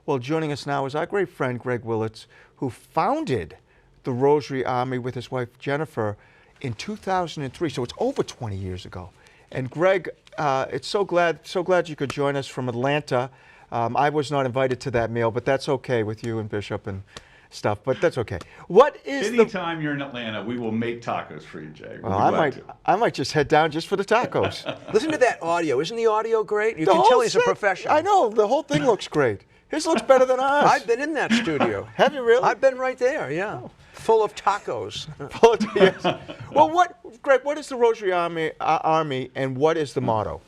Well, joining us now is our great friend, Greg Willits, who founded the Rosary Army with his wife, Jennifer, in 2003. So it's over 20 years ago. And Greg, it's so glad you could join us from Atlanta. I was not invited to that meal, but that's okay with you and Bishop and stuff, but that's okay. What is Anytime you're in Atlanta, we will make tacos for you, Jay. Well, I might just head down just for the tacos. Listen to that audio. Isn't the audio great? You can tell he's a professional. I know. The whole thing looks great. His looks better than ours. I've been in that studio. Have you really? I've been right there, yeah. Oh. Full of tacos. Yes. Well, Greg, what is the Rosary Army, and what is the motto?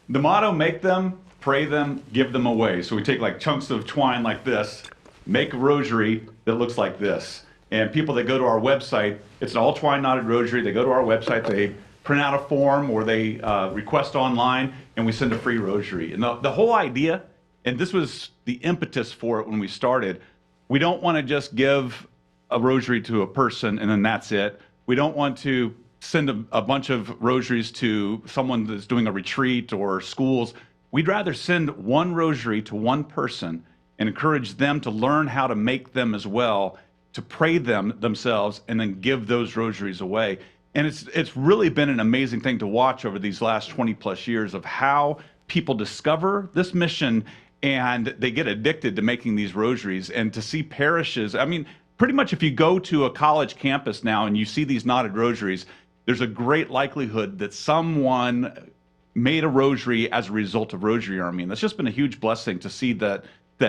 The motto, make them, pray them, give them away. So we take like chunks of twine like this, make a rosary that looks like this. And people that go to our website, it's an all twine knotted rosary. They go to our website, they print out a form or they request online, and we send a free rosary. And the whole idea, and this was the impetus for it when we started, we don't want to just give a rosary to a person and then that's it. We don't want to send a bunch of rosaries to someone that's doing a retreat or schools. We'd rather send one rosary to one person and encourage them to learn how to make them as well, to pray them themselves, and then give those rosaries away. And it's really been an amazing thing to watch over these last 20 plus years of how people discover this mission and they get addicted to making these rosaries, and to see parishes. I mean, pretty much if you go to a college campus now and you see these knotted rosaries, there's a great likelihood that someone made a rosary as a result of Rosary Army. And that's just been a huge blessing to see that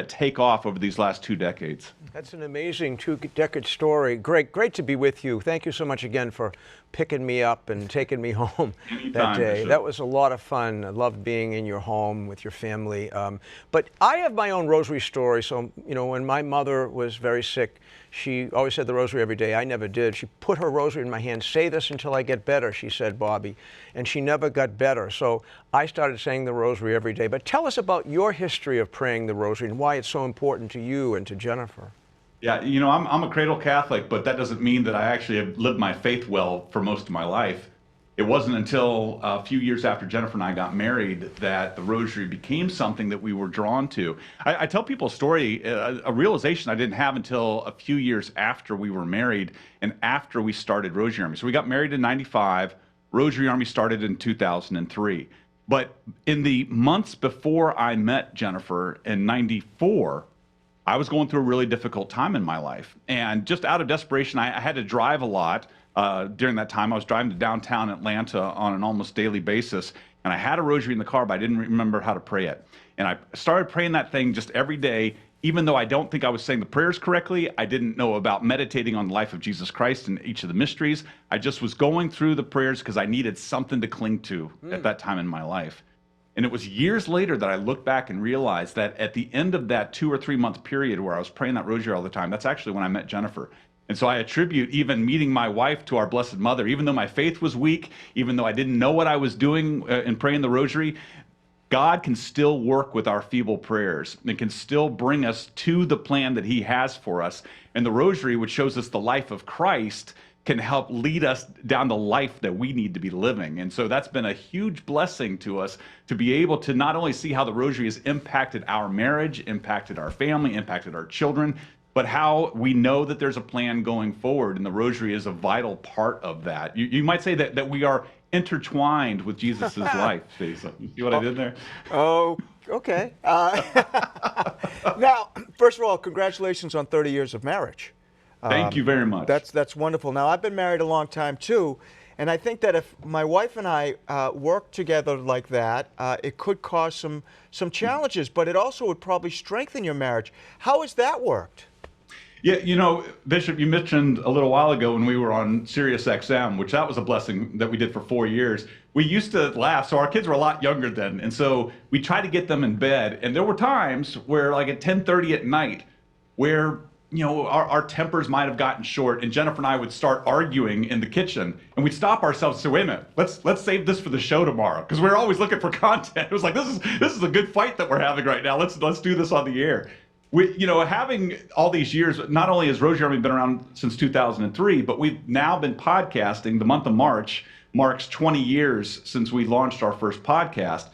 take off over these last 2 decades. That's an amazing 2-decade story. Great to be with you. Thank you so much again for picking me up and taking me home that day. That was a lot of fun. I loved being in your home with your family. But I have my own rosary story. So, when my mother was very sick, she always said the rosary every day. I never did. She put her rosary in my hand. Say this until I get better, she said, Bobby. And she never got better. So I started saying the rosary every day. But tell us about your history of praying the rosary and why it's so important to you and to Jennifer. Yeah, I'm a cradle Catholic, but that doesn't mean that I actually have lived my faith well for most of my life. It wasn't until a few years after Jennifer and I got married that the rosary became something that we were drawn to. I tell people a story, a realization I didn't have until a few years after we were married and after we started Rosary Army. So we got married in 95, Rosary Army started in 2003. But in the months before I met Jennifer in 94, I was going through a really difficult time in my life. And just out of desperation, I had to drive a lot. During that time, I was driving to downtown Atlanta on an almost daily basis, and I had a rosary in the car, but I didn't remember how to pray it. And I started praying that thing just every day, even though I don't think I was saying the prayers correctly. I didn't know about meditating on the life of Jesus Christ and each of the mysteries. I just was going through the prayers because I needed something to cling to at that time in my life. And it was years later that I looked back and realized that at the end of that 2 or 3 month period where I was praying that rosary all the time, that's actually when I met Jennifer. And so I attribute even meeting my wife to our Blessed Mother. Even though my faith was weak, even though I didn't know what I was doing in praying the rosary, God can still work with our feeble prayers and can still bring us to the plan that he has for us. And the rosary, which shows us the life of Christ, can help lead us down the life that we need to be living. And so that's been a huge blessing to us to be able to not only see how the rosary has impacted our marriage, impacted our family, impacted our children, but how we know that there's a plan going forward, and the rosary is a vital part of that. You might say that we are intertwined with Jesus' life. You see what I did there? Oh, okay. Now, first of all, congratulations on 30 years of marriage. Thank you very much. That's wonderful. Now, I've been married a long time, too, and I think that if my wife and I work together like that, it could cause some challenges, but it also would probably strengthen your marriage. How has that worked? Yeah, Bishop, you mentioned a little while ago when we were on Sirius XM, which that was a blessing that we did for 4 years. We used to laugh. So our kids were a lot younger then. And so we tried to get them in bed. And there were times where like at 10:30 at night where, our tempers might have gotten short, and Jennifer and I would start arguing in the kitchen, and we'd stop ourselves and say, wait a minute, let's save this for the show tomorrow. Because we're always looking for content. It was like, this is a good fight that we're having right now. Let's do this on the air. Having all these years, not only has Rosary Army been around since 2003, but we've now been podcasting. The month of March marks 20 years since we launched our first podcast.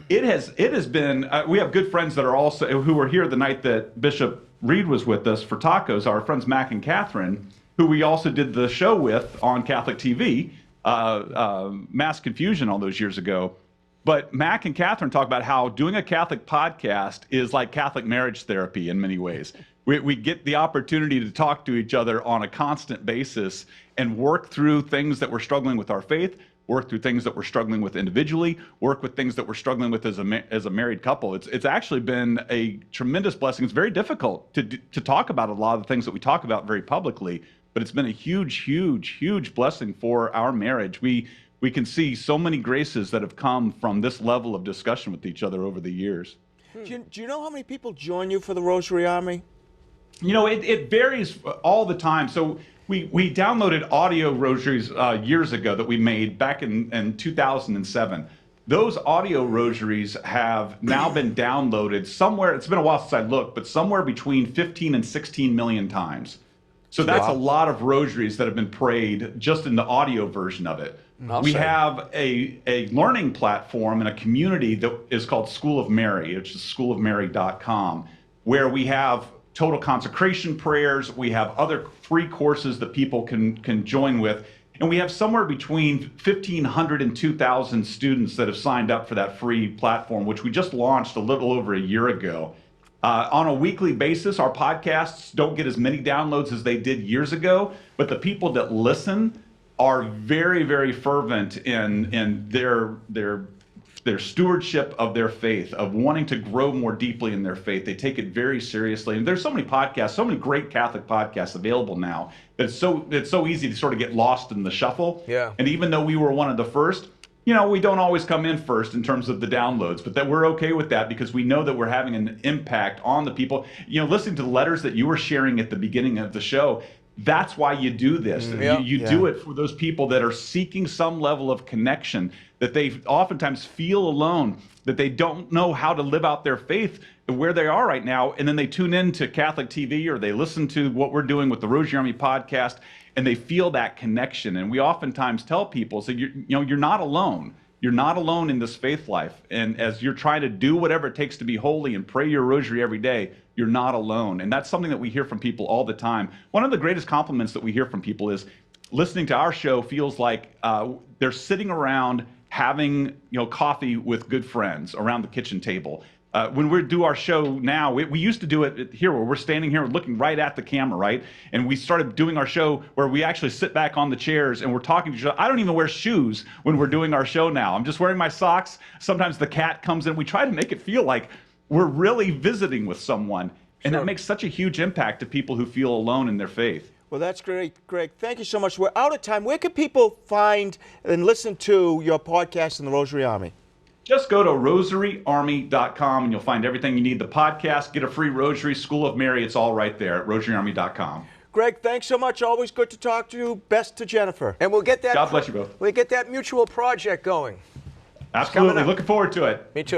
It has been, we have good friends that are also, who were here the night that Bishop Reed was with us for tacos, our friends Mac and Catherine, who we also did the show with on Catholic TV, Mass Confusion all those years ago. But Mac and Catherine talk about how doing a Catholic podcast is like Catholic marriage therapy in many ways. We get the opportunity to talk to each other on a constant basis and work through things that we're struggling with our faith, work through things that we're struggling with individually, work with things that we're struggling with as a married couple. It's actually been a tremendous blessing. It's very difficult to talk about a lot of the things that we talk about very publicly, but it's been a huge, huge, huge blessing for our marriage. We can see so many graces that have come from this level of discussion with each other over the years. Do you know how many people join you for the Rosary Army? You know, it varies all the time. So we downloaded audio rosaries years ago that we made back in 2007. Those audio rosaries have now been downloaded somewhere, it's been a while since I looked, but somewhere between 15 and 16 million times. So that's a lot of rosaries that have been prayed just in the audio version of it. We have a learning platform and a community that is called School of Mary, which is schoolofmary.com, where we have total consecration prayers. We have other free courses that people can join with. And we have somewhere between 1,500 and 2,000 students that have signed up for that free platform, which we just launched a little over a year ago. On a weekly basis, our podcasts don't get as many downloads as they did years ago, but the people that listen are very, very fervent in their stewardship of their faith, of wanting to grow more deeply in their faith. They take it very seriously. And there's so many podcasts, so many great Catholic podcasts available now that it's so easy to sort of get lost in the shuffle. Yeah. And even though we were one of the first, you know, we don't always come in first in terms of the downloads, but that we're okay with that because we know that we're having an impact on the people. You know, listening to the letters that you were sharing at the beginning of the show, that's why you do this. You do it for those people that are seeking some level of connection, that they oftentimes feel alone, that they don't know how to live out their faith where they are right now. And then they tune in to Catholic TV or they listen to what we're doing with the Rosary Army Podcast, and they feel that connection. And we oftentimes tell people, so you're not alone. You're not alone in this faith life. And as you're trying to do whatever it takes to be holy and pray your rosary every day, you're not alone. And that's something that we hear from people all the time. One of the greatest compliments that we hear from people is listening to our show feels like they're sitting around having coffee with good friends around the kitchen table. When we do our show now, we used to do it here where we're standing here looking right at the camera, right? And we started doing our show where we actually sit back on the chairs and we're talking to each other. I don't even wear shoes when we're doing our show now. I'm just wearing my socks. Sometimes the cat comes in. We try to make it feel like we're really visiting with someone. And that makes such a huge impact to people who feel alone in their faith. Well, that's great, Greg. Thank you so much. We're out of time. Where can people find and listen to your podcast in the Rosary Army? Just go to rosaryarmy.com and you'll find everything you need. The podcast, get a free rosary, School of Mary. It's all right there at rosaryarmy.com. Greg, thanks so much. Always good to talk to you. Best to Jennifer. And we'll get that. God bless you both. We'll get that mutual project going. Absolutely. Looking forward to it. Me too.